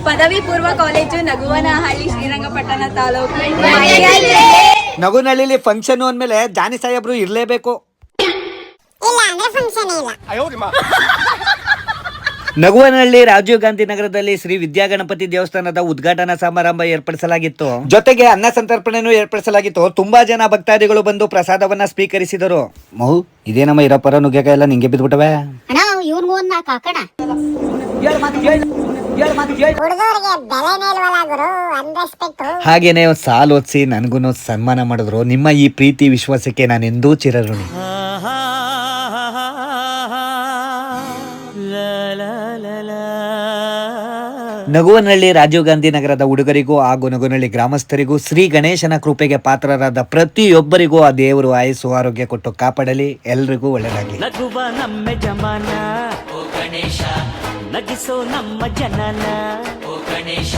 ಪದವಿ ಪೂರ್ವ college ನಗುವನಹಳ್ಳಿ Srirangapatna taluk. ನಗುನಹಳ್ಳಿಲಿ function ಅಂದ್ಮೇಲೆ ಜಾನಿ ಸಾಹೇಬ್ರು ಇರ್ಲೇಬೇಕು. ನಗುವನಹಳ್ಳಿ ರಾಜೀವ್ ಗಾಂಧಿ ನಗರದಲ್ಲಿ ಶ್ರೀ ವಿದ್ಯಾಗಣಪತಿ ದೇವಸ್ಥಾನದ ಉದ್ಘಾಟನಾ ಸಮಾರಂಭ ಏರ್ಪಡಿಸಲಾಗಿತ್ತು. ಜೊತೆಗೆ ಅನ್ನ ಸಂತರ್ಪಣೆನೂ ಏರ್ಪಡಿಸಲಾಗಿತ್ತು. ತುಂಬಾ ಜನ ಭಕ್ತಾದಿಗಳು ಬಂದು ಪ್ರಸಾದವನ್ನ ಸ್ವೀಕರಿಸಿದರು. ಮಹು ಇದೇನಮ್ಮ ಇರಪ್ಪರ ನುಗ್ಗೆಕಾಯಿ ಎಲ್ಲ ನಿಂಗೆ ಬಿದ್ಬಿಟ್ಟವೆ. ಹಾಗೇನೆ ಸಾಲ್ ಓದಿಸಿ ನನ್ಗೂ ಸನ್ಮಾನ ಮಾಡಿದ್ರು. ನಿಮ್ಮ ಈ ಪ್ರೀತಿ ವಿಶ್ವಾಸಕ್ಕೆ ನಾನೆಂದೂ ಚಿರಋಣಿ. ನಗುವನಹಳ್ಳಿ ರಾಜೀವ್ ಗಾಂಧಿ ನಗರದ ಹುಡುಗರಿಗೂ ಹಾಗೂ ನಗುವನಹಳ್ಳಿ ಗ್ರಾಮಸ್ಥರಿಗೂ ಶ್ರೀ ಗಣೇಶನ ಕೃಪೆಗೆ ಪಾತ್ರರಾದ ಪ್ರತಿಯೊಬ್ಬರಿಗೂ ಆ ದೇವರು ಆಯುಸ್ಸು ಆರೋಗ್ಯ ಕೊಟ್ಟು ಕಾಪಾಡಲಿ. ಎಲ್ರಿಗೂ ಒಳ್ಳೆಯದಾಗಲಿ. ನಗುವ ನಮ್ಮ ಜಮಾನ ಓ ಗಣೇಶ, ನಗಿಸೋ ನಮ್ಮ ಜನನ ಓ ಗಣೇಶ.